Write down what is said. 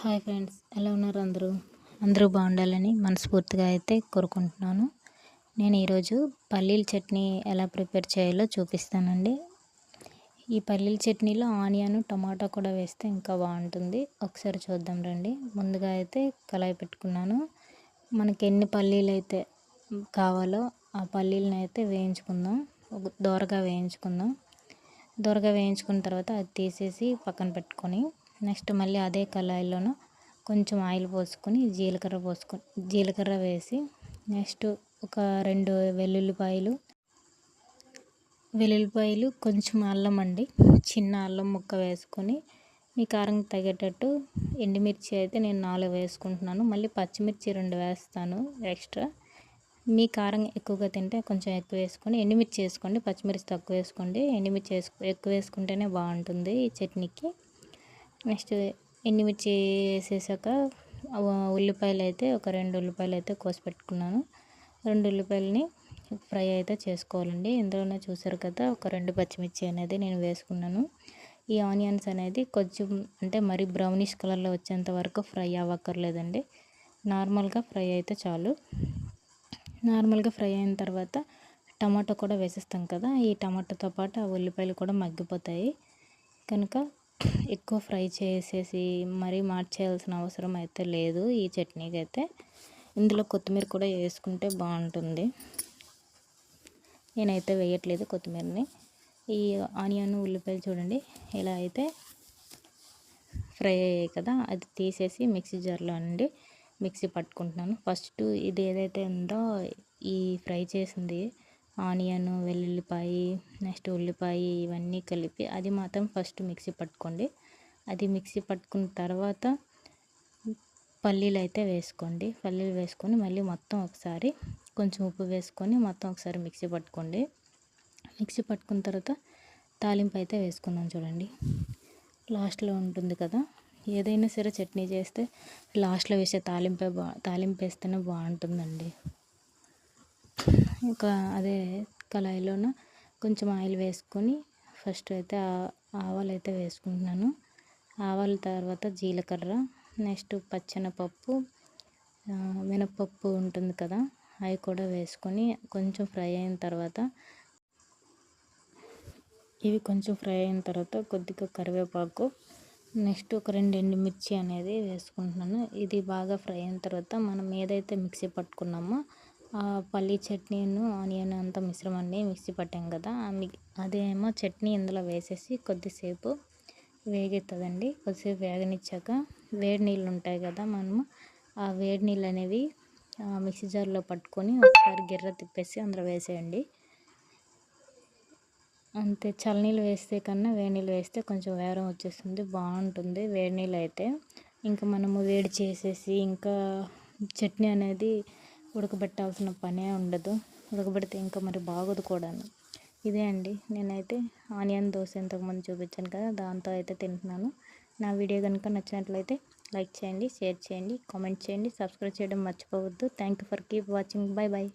Hi friends, ఎలా ఉన్నారు అందరూ బాగుండాలని మనస్ఫూర్తిగా అయితే కోరుకుంటున్నాను. నేను ఈరోజు పల్లీల చట్నీ ఎలా ప్రిపేర్ చేయాలో చూపిస్తానండి. ఈ పల్లీల చట్నీలో ఆనియన్ టమాటా కూడా వేస్తే ఇంకా బాగుంటుంది. ఒకసారి చూద్దాం రండి. ముందుగా అయితే కళాయి పెట్టుకున్నాను. మనకి ఎన్ని పల్లీలు అయితే కావాలో ఆ పల్లీలను అయితే వేయించుకుందాం. దోరగా వేయించుకుందాం. దోరగా వేయించుకున్న తర్వాత అది తీసేసి పక్కన పెట్టుకొని, నెక్స్ట్ మళ్ళీ అదే కళాయిలోనూ కొంచెం ఆయిల్ పోసుకొని జీలకర్ర వేసి, నెక్స్ట్ ఒక 2 వెల్లుల్లిపాయలు కొంచెం అల్లం అండి, చిన్న అల్లం ముక్క వేసుకొని, మీ కారం తగ్గేటట్టు ఎండుమిర్చి అయితే నేను 4 వేసుకుంటున్నాను. మళ్ళీ పచ్చిమిర్చి 2 వేస్తాను ఎక్స్ట్రా. మీ కారం ఎక్కువగా తింటే కొంచెం ఎక్కువ వేసుకొని ఎండుమిర్చి వేసుకోండి, పచ్చిమిర్చి తక్కువ వేసుకోండి. ఎండుమిర్చి ఎక్కువ వేసుకుంటేనే బాగుంటుంది ఈ చట్నీకి. నెక్స్ట్ ఎండుమిర్చి వేసేసాక ఉల్లిపాయలు అయితే ఒక 2 ఉల్లిపాయలు అయితే కోసి పెట్టుకున్నాను. 2 ఉల్లిపాయలని ఫ్రై అయితే చేసుకోవాలండి. ఇందులోనే చూసారు కదా, ఒక 2 పచ్చిమిర్చి అనేది నేను వేసుకున్నాను. ఈ ఆనియన్స్ అనేది కొంచెం అంటే మరి బ్రౌనిష్ కలర్లో వచ్చేంత వరకు ఫ్రై అవ్వక్కర్లేదండి. నార్మల్గా ఫ్రై అయితే చాలు. నార్మల్గా ఫ్రై అయిన తర్వాత టమాటో కూడా వేసేస్తాం కదా, ఈ టమాటోతో పాటు ఆ ఉల్లిపాయలు కూడా మగ్గిపోతాయి కనుక ఎక్కువ ఫ్రై చేసేసి మరీ మార్చేయాల్సిన అవసరం అయితే లేదు ఈ చట్నీకి అయితే. ఇందులో కొత్తిమీర కూడా వేసుకుంటే బాగుంటుంది. నేనైతే వేయట్లేదు కొత్తిమీరని. ఈ ఆనియన్ ఉల్లిపాయలు చూడండి ఇలా అయితే ఫ్రై అయ్యాయి కదా, అది తీసేసి మిక్సీ జార్లో నుండి మిక్సీ పట్టుకుంటున్నాను. ఫస్ట్ ఇది ఏదైతే ఉందో ఈ ఫ్రై చేసింది ఆనియన్, వెల్లుల్లిపాయ, నెక్స్ట్ ఉల్లిపాయ ఇవన్నీ కలిపి అది మాత్రం ఫస్ట్ మిక్సీ పట్టుకోండి. అది మిక్సీ పట్టుకున్న తర్వాత పల్లీలు అయితే వేసుకోండి. పల్లీలు వేసుకొని మళ్ళీ మొత్తం ఒకసారి కొంచెం ఉప్పు వేసుకొని మొత్తం ఒకసారి మిక్సీ పట్టుకోండి. మిక్సీ పట్టుకున్న తర్వాత తాలింపు అయితే వేసుకుందాం. చూడండి లాస్ట్లో ఉంటుంది కదా, ఏదైనా సరే చట్నీ చేస్తే లాస్ట్లో వేసే తాలింపు వేస్తేనే బాగుంటుందండి. ఇంకా అదే కళాయిలోన కొంచెం ఆయిల్ వేసుకొని ఫస్ట్ అయితే ఆవాలు అయితే వేసుకుంటున్నాను. ఆవాల తర్వాత జీలకర్ర, నెక్స్ట్ పచ్చెనపప్పు, మినపప్పు ఉంటుంది కదా, అవి కూడా వేసుకొని కొంచెం ఫ్రై అయిన తర్వాత కొద్దిగా కరివేపాకు, నెక్స్ట్ ఒక 2 ఎండుమిర్చి అనేది వేసుకుంటున్నాను. ఇది బాగా ఫ్రై అయిన తర్వాత మనం ఏదైతే మిక్సీ పట్టుకున్నామో ఆ పల్లీ చట్నీను ఆనియన్ అంతా మిశ్రమాన్ని మిక్సీ పట్టాం కదా, అదేమో చట్నీ ఇందులో వేసేసి కొద్దిసేపు వేగుతుందండి. కొద్దిసేపు వేగనిచ్చాక వేడి నీళ్ళు ఉంటాయి కదా, మనము ఆ వేడి నీళ్ళు అనేవి మిక్సీ జార్లో పట్టుకొని ఒకసారి గిర్ర తిప్పేసి అందులో వేసేయండి. అంతే. చల్లనీళ్ళు వేస్తే కన్నా వేడి నీళ్ళు వేస్తే కొంచెం వేరం వచ్చేస్తుంది, బాగుంటుంది వేడి నీళ్ళు అయితే. ఇంకా మనము వేడి చేసేసి ఇంకా చట్నీ అనేది ఉడకబెట్టాల్సిన పనే ఉండదు. ఉడకబెడితే ఇంకా మరి బాగోదు కూడా. ఇదే అండి, నేనైతే ఆనియన్ దోశ ఇంతకుముందు చూపించాను కదా, దాంతో అయితే తింటున్నాను. నా వీడియో కనుక నచ్చినట్లయితే లైక్ చేయండి, షేర్ చేయండి, కామెంట్ చేయండి, సబ్స్క్రైబ్ చేయడం మర్చిపోవద్దు. Thank you for keep watching. By.